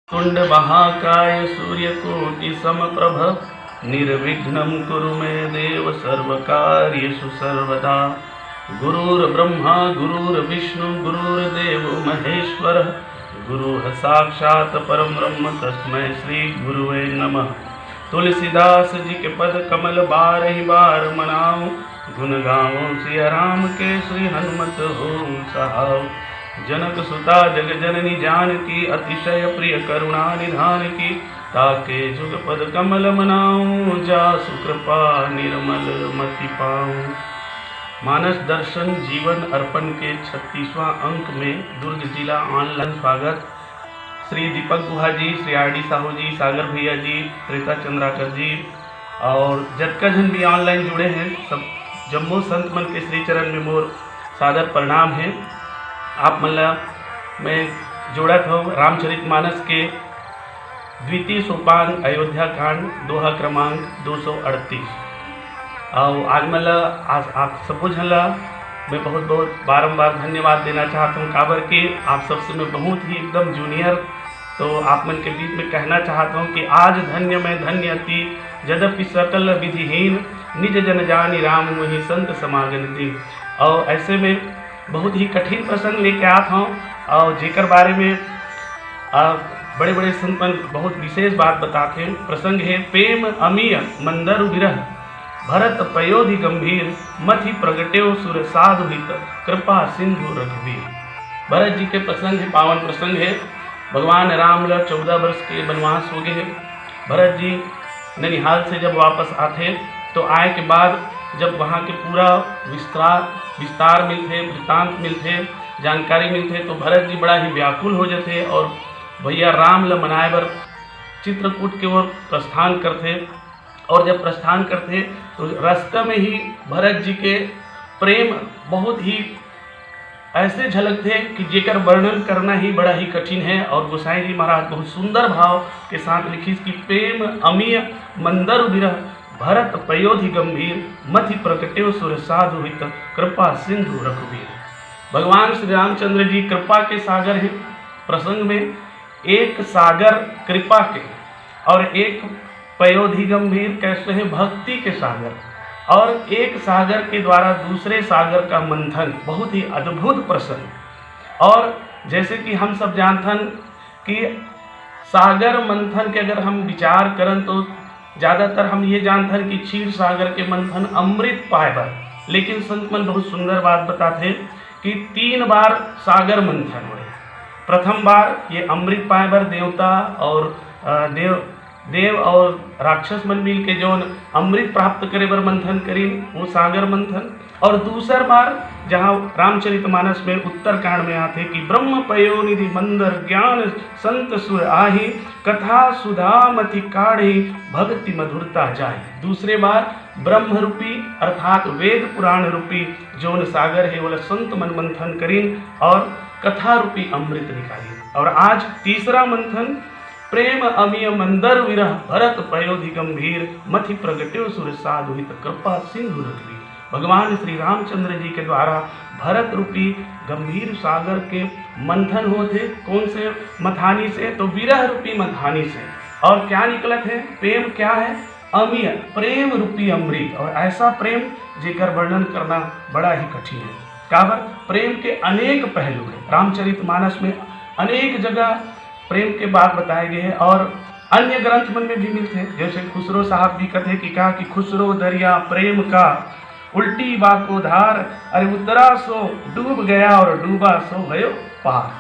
तुंड महाकाय सूर्यकोटि समप्रभ निर्विघ्नं कुरु मे देव सर्वकार्येषु सर्वदा। गुरुर्ब्रह्मा गुरुर्विष्णु गुरुर्देवो महेश्वरः गुरुः साक्षात् परं ब्रह्म तस्मै श्री गुरुवे नमः। तुलसीदास जी के पद कमल बारहि बार मनाऊं, गुण गाऊं सिया राम के श्री हनुमत हो सहाऊ। जनक सुता जग जननी जानकी, अतिशय प्रिय करुणा निधान की। ताके जुग पद कमल मनाऊं, जासु कृपा निर्मल मति पाऊं। मानस दर्शन जीवन अर्पण के 36वां अंक में दुर्ग जिला ऑनलाइन स्वागत। श्री दीपक गुहा जी, श्री आर डी साहू जी, सागर भैया जी, त्रिता चंद्राकर जी और जटका जन भी ऑनलाइन जुड़े हैं। सब जम्मू संत मन के श्री चरण में मोर सादर प्रणाम है। आप मतलब मैं जोड़ा था रामचरितमानस के द्वितीय सोपान अयोध्या कांड दोहा क्रमांक 238 और आज मतलब आज आप सबको झला मैं बहुत बहुत बारंबार धन्यवाद देना चाहता हूँ। काबर के आप सबसे मैं बहुत ही एकदम जूनियर तो आप मन के बीच में कहना चाहता हूँ कि आज धन्य मैं धन्य अति यद्यपि सकल विधिहीन निज जन जानी राम मुहि संत समागम दी। और ऐसे में बहुत ही कठिन प्रसंग लेके आता हूँ और जेकर बारे में बड़े बड़े संत बहुत विशेष बात बताते हैं। प्रसंग है प्रेम अमीय मंदर विरह भरत पयोधि गंभीर मथि प्रगट्यो सुर साधु हित कृपा सिंधु रघुवीर। भरत जी के प्रसंग है, पावन प्रसंग है। भगवान राम 14 वर्ष के वनवास हो गए। भरत जी ननिहाल से जब वापस आते तो आए के बाद जब वहाँ के पूरा विस्तार मिलते, वृत्तांत मिलते, जानकारी मिलते तो भरत जी बड़ा ही व्याकुल हो जाते और भैया राम ल मनाए बर चित्रकूट के ओर प्रस्थान करते। और जब प्रस्थान करते तो रास्ते में ही भरत जी के प्रेम बहुत ही ऐसे झलकते कि जेकर वर्णन करना ही बड़ा ही कठिन है। और गोसाई जी महाराज बहुत सुंदर भाव के साथ लिखी कि प्रेम अमीय मंदर विरह भरत पयोधि गंभीर मथि प्रकट्यो सुर साधु हित कृपा सिंधु रघुवीर। भगवान श्री रामचंद्र जी कृपा के सागर हैं। प्रसंग में एक सागर कृपा के और एक पयोधि गंभीर कैसे हैं भक्ति के सागर, और एक सागर के द्वारा दूसरे सागर का मंथन, बहुत ही अद्भुत प्रसंग। और जैसे कि हम सब जानथन कि सागर मंथन के अगर हम विचार करें तो ज़्यादातर हम ये जानथन कि क्षीर सागर के मंथन अमृत पाएबर, लेकिन संत मन बहुत सुंदर बात बताते कि 3 बार सागर मंथन हुए। प्रथम बार ये अमृत पाएबर देवता और देव और राक्षस मन मिल के जो अमृत प्राप्त करे बर मंथन करी वो सागर मंथन। और दूसर बार जहाँ रामचरितमानस में उत्तरकांड में आते कि ब्रह्म पयोनिधि मंदर ज्ञान संत सुर आही कथा सुधामति काढ़ी भक्ति मधुरता जाए। दूसरे बार ब्रह्म रूपी अर्थात वेद पुराण रूपी जोन सागर है वो संत मन मंथन करीन और कथा रूपी अमृत निकाली। और आज तीसरा मंथन प्रेम अमीय मंदर विरह भरत पयोधि गंभीर मथि प्रगट्यो सुर साधु हित कृपा सिंधु रघुवीर। भगवान श्री रामचंद्र जी के द्वारा भरत रूपी गंभीर सागर के मंथन होते। कौन से मथानी से? तो विरह रूपी मथानी से। और क्या निकलत है? प्रेम क्या है? अमीय प्रेम रूपी अमृत। और ऐसा प्रेम जेकर वर्णन करना बड़ा ही कठिन है। काबर प्रेम के अनेक पहलू हैं। रामचरितमानस में अनेक जगह प्रेम के बात बताए गए हैं और अन्य ग्रंथ मन में भी मिलते हैं। जैसे खुसरो साहब भी कहते कि कहा कि खुसरो दरिया प्रेम का उल्टी बाको धार, अरे उतरा सो डूब गया और डूबा सो भयो पार।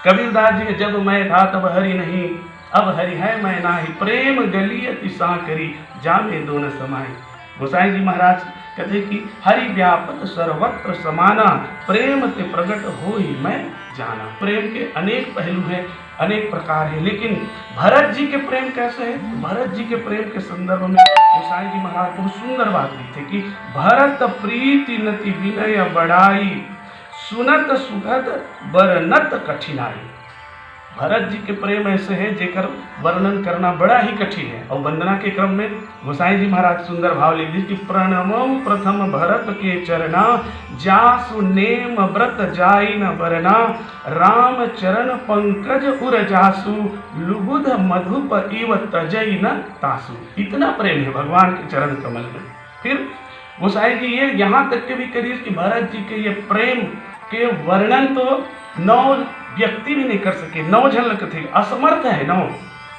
कबीरदास जी जब मैं था तब हरि नहीं, अब हरि है मैं नाही, प्रेम गलियति सांकरी जामे दोन समाई। गोसाई जी महाराज कहते कि हरि व्यापक सर्वत्र समाना, प्रेम ते प्रकट हो ही मैं जाना। प्रेम के अनेक पहलू हैं, अनेक प्रकार है। लेकिन भरत जी के प्रेम कैसे है? भरत जी के प्रेम के संदर्भ में गोसाई जी महाराज बहुत सुंदर बात लिखते कि भरत प्रीति नति विनय बड़ाई, सुनत सुगत बरनत कठिनाई। भरत जी के प्रेम ऐसे है जेकर वर्णन करना बड़ा ही कठिन है। और वंदना के क्रम में गोसाई जी महाराज सुंदर भाव लिख दी कि प्रणमो प्रथम भरत के चरना, जासु नेम व्रत जाई न बरना, राम चरण पंकज उर जासु, लुबुध मधुप इव तजई न तासु। इतना प्रेम है भगवान के चरण कमल में। फिर गोसाई जी ये यहाँ तक के भी करिए कि भरत जी के ये प्रेम के वर्णन तो 9 व्यक्ति भी नहीं कर सके, 9 झलक थे, असमर्थ है 9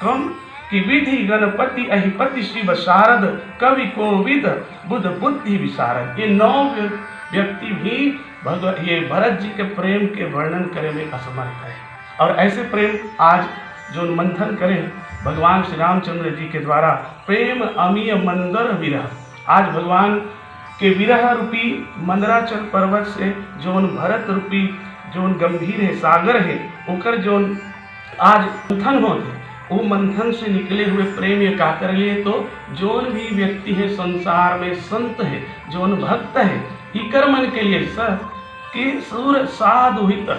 कम कि विधि गणपति अहिपति शिव शारद, कवि कोविद बुध बुद्धि विशारद। ये 9 व्यक्ति भी ये भरत जी के प्रेम के वर्णन करे में असमर्थ है। और ऐसे प्रेम आज जो मंथन करे भगवान श्री रामचंद्र जी के द्वारा, प्रेम अमीय मंदर विरह, आज भगवान के विरह रूपी मंदराचल पर्वत से जोन भरत रूपी जोन गंभीर है सागर है, ओकर जोन आज मंथन होते, वो मंथन से निकले हुए प्रेम ये का कर लिए तो जोन भी व्यक्ति है संसार में संत है, जोन भक्त है, इकर मन के लिए कि सुर साधु हित,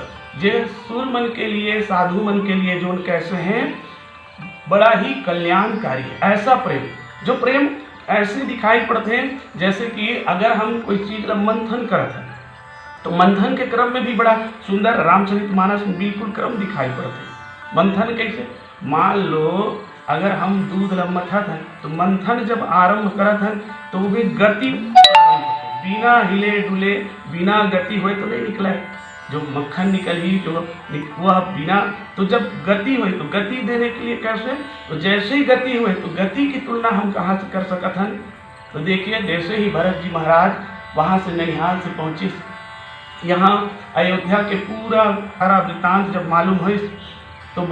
जे सुर मन के लिए साधु मन के लिए जोन कैसे हैं बड़ा ही कल्याणकारी है। ऐसा प्रेम, जो प्रेम ऐसे दिखाई पड़ते हैं जैसे कि अगर हम कोई चीज का मंथन करते हैं तो मंथन के क्रम में भी बड़ा सुंदर रामचरितमानस में बिल्कुल क्रम दिखाई पड़ते हैं। मंथन कैसे, मान लो अगर हम दूध मथत हैं तो मंथन जब आरंभ करत हैं तो वो भी गति बिना हिले डुले बिना गति हुए तो नहीं निकला है, जो मक्खन निकली जो वह बिना, तो जब गति हुई तो गति देने के लिए कैसे, तो जैसे ही गति हुए तो गति की तुलना हम कहाँ से कर सकते हैं। तो देखिए जैसे ही भरत जी महाराज वहाँ से ननिहाल से पहुँचे, यहाँ अयोध्या के पूरा सारा वृत्तांत जब मालूम हुई तो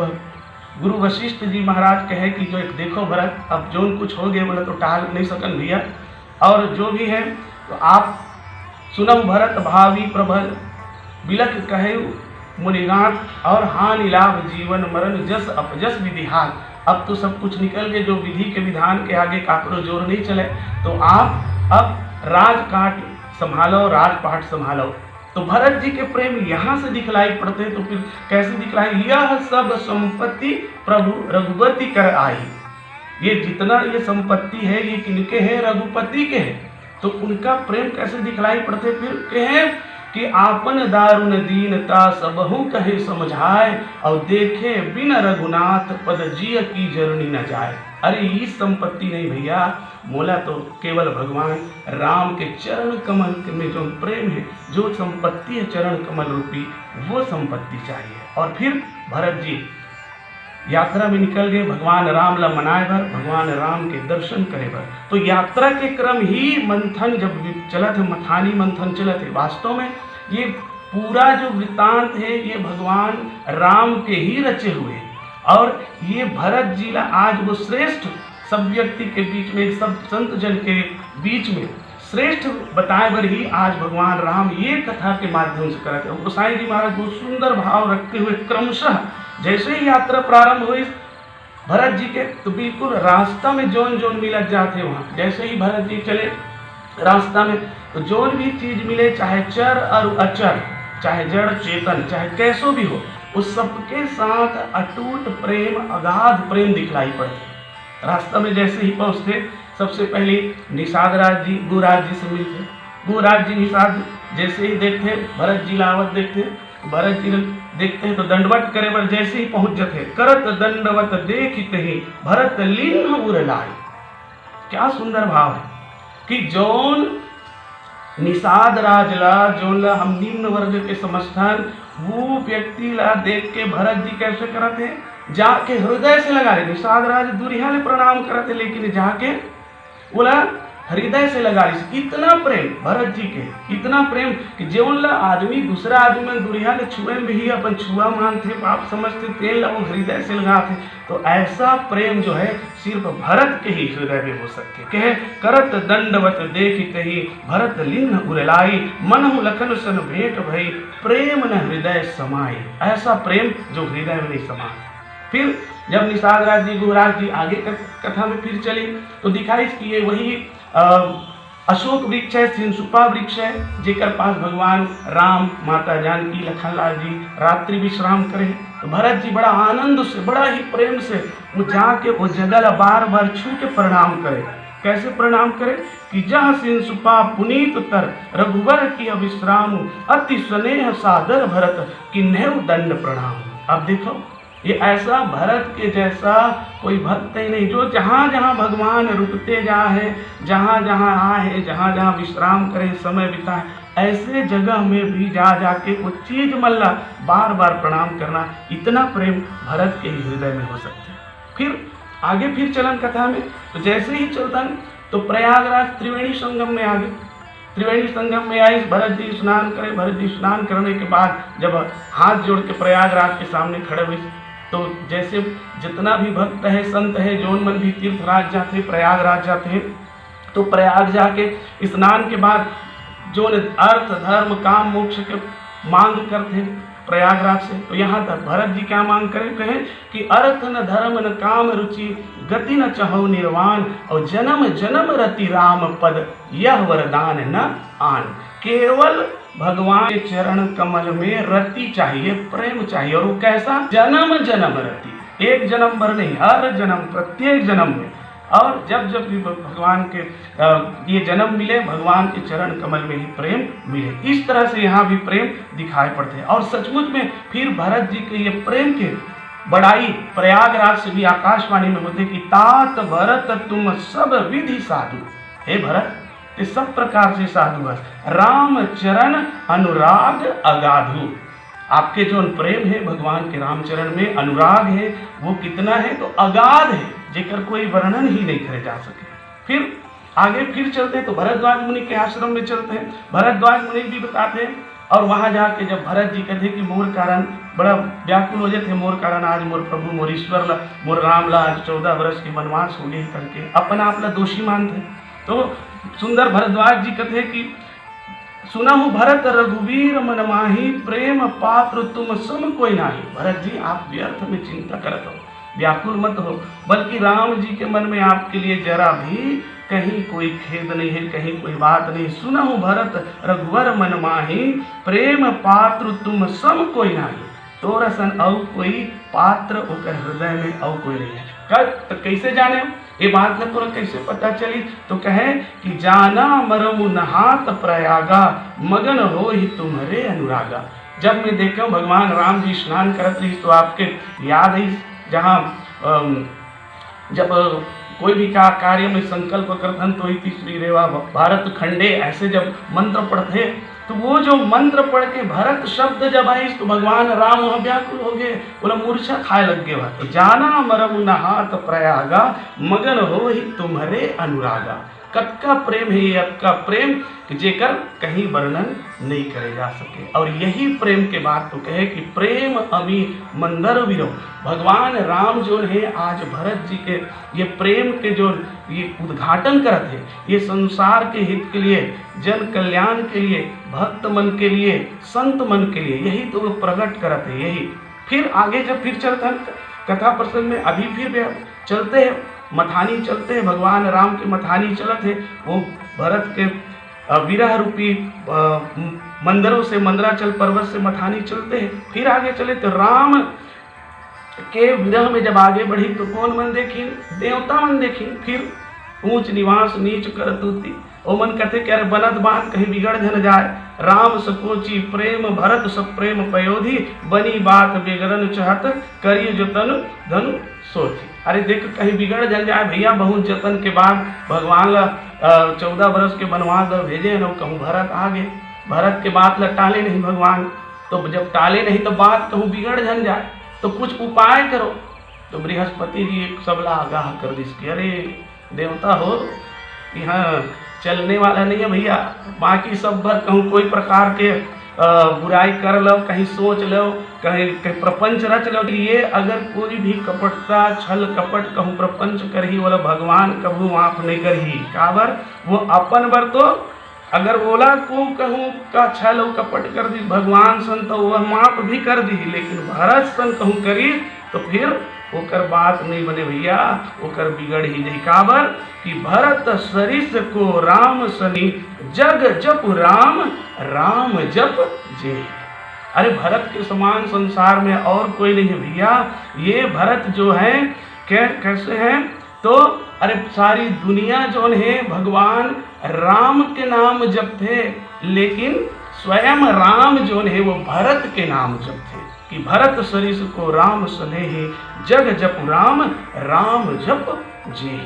गुरु वशिष्ठ जी महाराज कहे कि जो एक देखो भरत अब जो कुछ हो गया बोला तो टाल नहीं सकन भैया, और जो भी है तो आप सुनम भरत भावी प्रबल, बिलख कहे मुनिनाथ, और हानि लाभ जीवन मरण जस अपजस विधिहार। अब तो सब कुछ निकल गए, जो विधि के विधान के आगे काकरो जोर नहीं चले, तो आप अब राजकाट संभालो राजपाट संभालो। तो भरत जी के प्रेम यहाँ से दिखलाई पड़ते हैं, तो फिर कैसे दिखलाई, यह सब संपत्ति प्रभु रघुपति कर आई। ये जितना ये संपत्ति है ये किनके है, रघुपति के है। तो उनका प्रेम कैसे दिखलाई पड़ते, फिर कहे कि आपन दारुण दीनता सबहु कहे समझाए, और देखे बिन रघुनाथ पद जिय की जरनी न जाए। अरे ये संपत्ति नहीं भैया, मोला तो केवल भगवान राम के चरण कमल में जो प्रेम है, जो संपत्ति है चरण कमल रूपी, वो संपत्ति चाहिए। और फिर भरत जी यात्रा में निकल गए भगवान राम ला मनाए भर, भगवान राम के दर्शन करे भर। तो यात्रा के क्रम ही मंथन जब चलत है, मथानी मंथन चलत है, वास्तव में ये पूरा जो वृत्तांत है ये भगवान राम के ही रचे हुए हैं। और ये भरत जी ला आज वो श्रेष्ठ सब व्यक्ति के बीच में, सब संत जन के बीच में श्रेष्ठ बताए बर ही आज भगवान राम ये कथा के माध्यम से करते हैं। गोसाई जी महाराज बहुत सुंदर भाव रखते हुए क्रमशः जैसे ही यात्रा प्रारंभ हुई भरत जी के, तो बिल्कुल रास्ता में जोन जोन मिलत जाते वहाँ, जैसे ही भरत जी चले रास्ता में तो जोन भी चीज मिले, चाहे चर और अचर, चाहे जड़ चेतन, चाहे कैसो भी हो, उस सबके साथ अटूट प्रेम, अगाध प्रेम दिखलाई पड़ते। रास्ता में जैसे ही पहुँचते सबसे पहले निषाद राज जी गुराज जी से मिलते। गुराज जी निषाद जैसे ही देखते भरत जी लावत देखते, भरत जी देखते हैं तो दंडवत करे पर जैसे ही पहुंच जाते, करत दंडवत देखते ही भरत लीन उर लाए। क्या सुंदर भाव है कि जौन निषाद राज ला जोन ला हम निम्न वर्ग के समर्थन, वो व्यक्ति ला देख के भरत जी कैसे करते हैं, जाके हृदय से लगा रहे। निषाद राज दुरिया ले प्रणाम करते, लेकिन जाके बोला हृदय से लगा रही। इतना प्रेम भरत जी के, इतना प्रेम कि जेवन ला आदमी दूसरा आदमी में दुरिया ले छुए में भी अपन छुआ मानते, पाप समझते, तेल ला वो हृदय से लगाते। तो ऐसा प्रेम जो है सिर्फ भरत के ही हृदय में हो सकते। कहे करत दंडवत देखते ही भरत लिन्न उरलाई, मनहु लखन सन भेंट भई, प्रेम न हृदय समाये। ऐसा प्रेम जो हृदय में नहीं समा। फिर जब निषाद राज जी गुराज जी आगे कथा में फिर चली तो दिखाई कि ये वही अशोक वृक्ष है, सिंसुपा वृक्ष है, जेकर पास भगवान राम, माता जानकी, लखनलाल जी रात्रि विश्राम करे। तो भरत जी बड़ा आनंद से, बड़ा ही प्रेम से वो जाके वो जगह बार बार छू के प्रणाम करे। कैसे प्रणाम करे कि जह सिंसुपा पुनीत तर रघुवर की विश्राम, अति स्नेह सादर भरत कि नेव दंड प्रणाम। अब देखो ये ऐसा भरत के जैसा कोई भक्त ही नहीं, जो जहाँ जहाँ भगवान रुकते जा है, जहाँ जहाँ आए, जहाँ जहाँ विश्राम करें, समय बिताए, ऐसे जगह में भी जा जाके वो चीज मल्ला बार बार प्रणाम करना, इतना प्रेम भरत के हृदय में हो सकते हैं। फिर आगे फिर चलन कथा में, तो जैसे ही चलतन तो प्रयागराज त्रिवेणी संगम में आ गए। त्रिवेणी संगम में आए, भरत जी स्नान करें। भरत जी स्नान करने के बाद जब हाथ जोड़ के प्रयागराज के सामने खड़े हुए, तो जैसे जितना भी भक्त है, संत है, जौन मन भी तीर्थराज जाते, प्रयागराज जाते हैं, तो प्रयाग जाके स्नान के बाद जो अर्थ धर्म काम मोक्ष के मांग करते हैं प्रयागराज से, तो यहाँ तक भरत जी क्या मांग करें, कहें कि अर्थ न धर्म न काम रुचि, गति न चहो निर्वाण, और जन्म जन्म रति राम पद, यह वरदान न आन। केवल भगवान के चरण कमल में रति चाहिए, प्रेम चाहिए, और वो कैसा, जन्म जन्म रति, एक जन्म भर नहीं, हर जन्म, प्रत्येक जन्म में। और जब जब भी भगवान के ये जन्म मिले, भगवान के चरण कमल में ही प्रेम मिले। इस तरह से यहाँ भी प्रेम दिखाई पड़ते हैं। और सचमुच में फिर भरत जी के ये प्रेम के बड़ाई प्रयागराज से भी आकाशवाणी में होते कि तात भरत तुम सब विधि साधु। हे भरत, ये सब प्रकार से साधु है, राम चरण अनुराग अगाधु। आपके जो प्रेम है भगवान के रामचरण में, अनुराग है, वो कितना है, तो अगाध है, जेकर कोई वर्णन ही नहीं करे जा सके। फिर आगे फिर चलते हैं, तो भरद्वाज मुनि के आश्रम में चलते हैं। भरद्वाज मुनि भी बताते हैं, और वहां जाके जब भरत जी कहते कि मोर कारण बड़ा व्याकुल हो जाते, मोर कारण आज मोर प्रभु मोर ईश्वर मोर राम ला आज 14 वर्ष के वनवास हो गए करके अपना आपला दोषी मानते। तो सुंदर भरद्वाज जी कहते हैं कि सुनहु भरत रघुवीर मन माही, प्रेम पात्र तुम सम कोई नाही। भरत जी आप व्यर्थ में चिंता करत हो, व्याकुल मत हो, बल्कि राम जी के मन में आपके लिए जरा भी कहीं कोई खेद नहीं है, कहीं कोई बात नहीं। सुनहु भरत रघुवर मन माही, प्रेम पात्र तुम सम कोई नाही, तोरा सन औ कोई पात्र ओकर हृदय में औ कोई नहीं है। तो कैसे जाने ये बात में तोरा कैसे पता चली, तो कहे कि जाना मरमु नहात प्रयागा, मगन हो ही तुम्हारे अनुरागा। जब मैं देखा भगवान राम जी स्नान करत रही, तो आपके याद है जहाँ जब कोई भी का कार्य में संकल्प करतन तो इति श्री रेवा भारत खंडे, ऐसे जब मंत्र पढ़ते, तो वो जो मंत्र पढ़ के भरत शब्द जब आई, तो भगवान राम वहाँ व्याकुल हो गए, बोला मूर्छा खाए लग गए। तो जाना मरम नहात प्रयागा, मगन हो ही तुम्हारे अनुरागा। कतका प्रेम है ये, आपका प्रेम कि जेकर कहीं वर्णन नहीं करे जा सके। और यही प्रेम के बात तो कहे कि प्रेम अमी मंदर विरो। भगवान राम जो है आज भरत जी के ये प्रेम के जो ये उद्घाटन करते हैं, ये संसार के हित के लिए, जन कल्याण के लिए, भक्त मन के लिए, संत मन के लिए, यही तो वो प्रकट करते हैं। यही फिर आगे जब फिर चलते हैं कथा प्रसंग में, अभी फिर चलते हैं मथानी, चलते हैं भगवान राम के मथानी चलते हैं, वो भरत के विरह रूपी मंदिरों से, मंदराचल पर्वत से मथानी चलते हैं। फिर आगे चले तो राम के विरह में जब आगे बढ़ी तो कौन मन देखी, देवता मन देखी। फिर ऊंच निवास नीच कर तूती, ओ मन कहते कि अरे बनत बात कहीं बिगड़ न जाए, राम सकोची प्रेम भरत सब प्रेम पयोधी, बनी बात बिगड़न चाहत करिए जो तनु धनु सोची। अरे देख कहीं बिगड़ जल जाए भैया, बहुत जतन के बाद भगवान 14 वर्ष के वनवास भेजे न, कहूँ भरत आ गए, भरत के बात ला टाले नहीं भगवान, तो जब टाले नहीं तो बात कहूँ बिगड़ जल जाए, तो कुछ उपाय करो। तो बृहस्पति जी एक सबला आगाह कर दी कि अरे देवता हो, यहाँ चलने वाला नहीं है भैया, बाकी सब भर कहूँ कोई प्रकार के बुराई कर लो, कहीं सोच लो, कहीं प्रपंच रच लो, ये अगर कोई भी कपटता छल कपट कहूँ प्रपंच करही वाला भगवान कभू माफ नहीं करही। काबर वो अपन बर तो अगर बोला को कहूँ का छल कपट कर दी भगवान सन तो वह माफ भी कर दी, लेकिन भरत सन कहूँ करी तो फिर ओकर बात नहीं बने भैया, ओकर बिगड़ ही नहीं। काबर कि भरत सरिस को राम सनी, जग जप राम राम जप जे। अरे भरत के समान संसार में और कोई नहीं है भैया। ये भरत जो है कैसे हैं तो अरे सारी दुनिया जो है भगवान राम के नाम जपते, लेकिन स्वयं राम जो है वो भरत के नाम जपते कि भरत सरिस को राम स्नेहि, जग जप राम राम जप जे।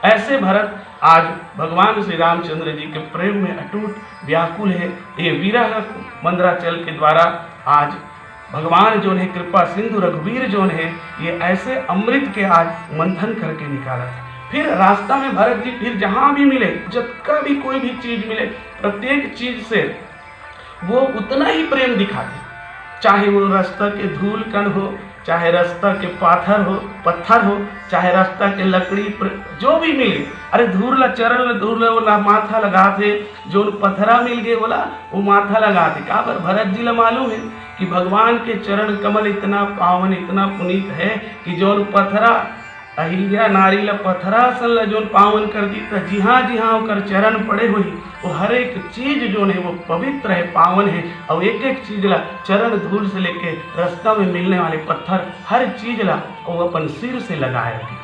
ऐसे भरत आज भगवान श्री रामचंद्र जी के प्रेम में अटूट व्याकुल है। ये विरह मंदराचल के द्वारा आज भगवान जो है कृपा सिंधु रघुवीर जो है ये ऐसे अमृत के आज मंथन करके निकाला था। फिर रास्ता में भरत जी फिर जहाँ भी मिले, जब का भी कोई भी चीज मिले, प्रत्येक चीज से वो उतना ही प्रेम दिखाते, चाहे वो रास्ता के धूल कण हो, चाहे रास्ता के पत्थर हो, चाहे रास्ता के लकड़ी जो भी मिले। अरे धूल चरण धूल वो माथा लगाते, जो पत्थरा मिल गए बोला वो माथा लगाते। का पर भरत जी ला मालूम है कि भगवान के चरण कमल इतना पावन इतना पुनीत है कि जो पत्थरा अहिल्या नारी ला पत्थरा सन जो पावन कर दी, तो जी हाँ ओकर चरण पड़े हुई वो हर एक चीज जो है वो पवित्र है, पावन है। और एक एक चीज ला चरण धूल से लेके रास्ता में मिलने वाले पत्थर हर चीज ला वो अपन सिर से लगाए रखे।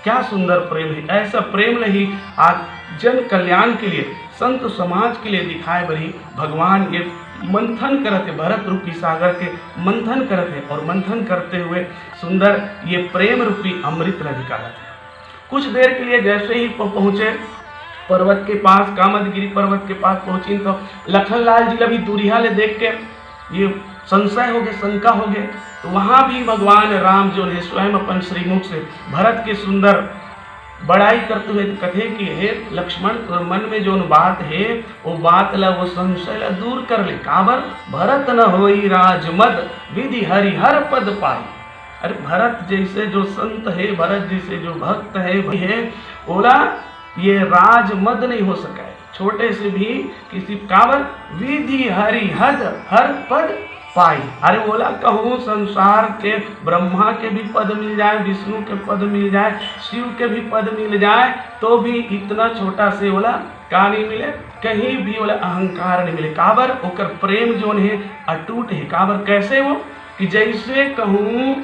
क्या सुंदर प्रेम है। ऐसा प्रेम नहीं आज जन कल्याण के लिए, संत समाज के लिए दिखाए बरी भगवान ये मंथन करते, भरत रूपी सागर के मंथन करते, और मंथन करते हुए सुंदर ये प्रेम रूपी अमृत निकाला थे। कुछ देर के लिए जैसे ही पहुँचे पर्वत के पास, कामदगिरी पर्वत के पास पहुँची, तो लखनलाल जी भी दूरिया ले देख के ये संशय हो गए, शंका हो गए। तो वहाँ भी भगवान राम जो है स्वयं अपन श्रीमुख से भरत के सुंदर बड़ाई करते हुए कथे कि हे लक्ष्मण, तो मन में जो बात है वो बात ला वो संशय ला दूर कर ले। काबर भरत न होई राजमद, विधि हरिहर पद पाई। अरे भरत जैसे जो संत है, भरत जैसे जो भक्त है वही है, बोला ये राजमद नहीं हो सका है छोटे से भी किसी। काबर विधि हरिहर हर पद पाई। अरे बोला कहूँ संसार के ब्रह्मा के भी पद मिल जाए, विष्णु के पद मिल जाए, शिव के भी पद मिल जाए, तो भी इतना छोटा से बोला का नहीं मिले, कहीं भी बोला अहंकार नहीं मिले। काबर ओकर प्रेम जो है अटूट है। काबर कैसे वो कि जैसे कहूँ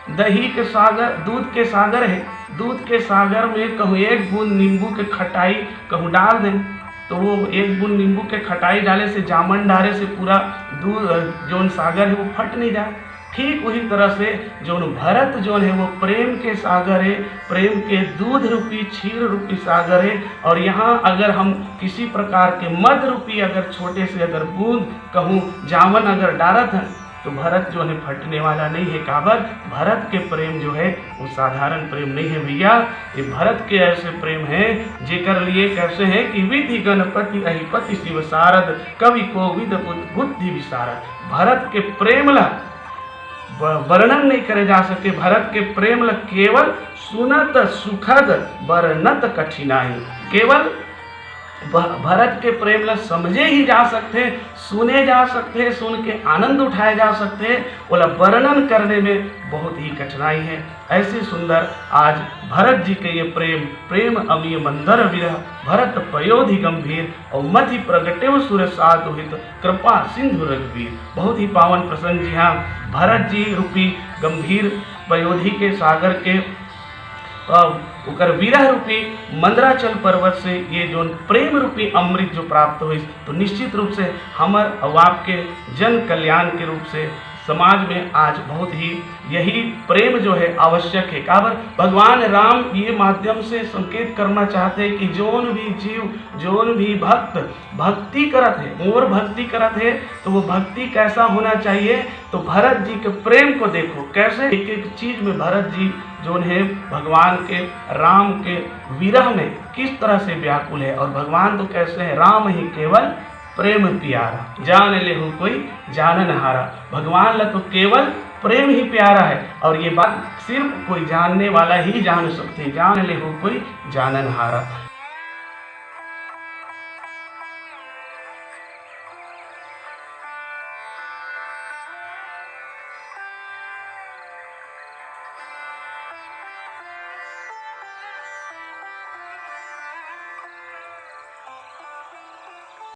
दही के सागर, दूध के सागर है, दूध के सागर में कहूँ एक बूंद नींबू के खटाई कहूँ डाल दें, तो वो एक बूंद नींबू के खटाई डाले से, जामन डाले से पूरा दूध जो सागर है वो फट नहीं जाए। ठीक उसी तरह से जो भरत जो है वो प्रेम के सागर है, प्रेम के दूध रूपी क्षीर रूपी सागर है। और यहाँ अगर हम किसी प्रकार के मद रूपी अगर छोटे से अगर बूंद कहूँ जामन अगर डालत हैं तो भरत जो है फटने वाला नहीं है। काबर भरत के प्रेम जो है वो साधारण प्रेम नहीं है भैया। ये भरत के ऐसे प्रेम है जेकर लिए कैसे है कि विधि गणपति अहिपति शिव सारद, कवि कोविद बुद्धि विशारद। भरत के प्रेम ला वर्णन नहीं करे जा सके। भरत के प्रेम ला केवल सुनत सुखद वर्णत कठिनाई। केवल भरत के प्रेम ला समझे ही जा सकते, सुने जा सकते, सुन के आनंद उठाए जा सकते, बोला वर्णन करने में बहुत ही कठिनाई है। ऐसे सुंदर आज भरत जी के ये प्रेम अमीय मंदर विरह, भरत पयोधि गंभीर और मति प्रगटे सुर साधुहित, कृपा सिंधु रघुवीर। बहुत ही पावन प्रसंग। जी हाँ, भरत जी रूपी गंभीर पयोधि के सागर के उकर विरह रूपी मंदराचल पर्वत से ये जो प्रेम रूपी अमृत जो प्राप्त हुई, तो निश्चित रूप से हमर और आपके जन कल्याण के रूप से समाज में आज बहुत ही यही प्रेम जो है आवश्यक है। काबर भगवान राम ये माध्यम से संकेत करना चाहते हैं कि जोन भी जीव, जोन भी भक्त भक्ति करत है, मोर भक्ति करत है, तो वो भक्ति कैसा होना चाहिए। तो भरत जी के प्रेम को देखो कैसे एक एक चीज में भरत जी जो है भगवान के राम के विरह में किस तरह से व्याकुल है। और भगवान तो कैसे है, राम ही केवल प्रेम प्यारा, जान ले हो कोई जानन हारा। भगवान ला तो केवल प्रेम ही प्यारा है, और ये बात सिर्फ कोई जानने वाला ही जान सकते, जान ले हो कोई जानन हारा।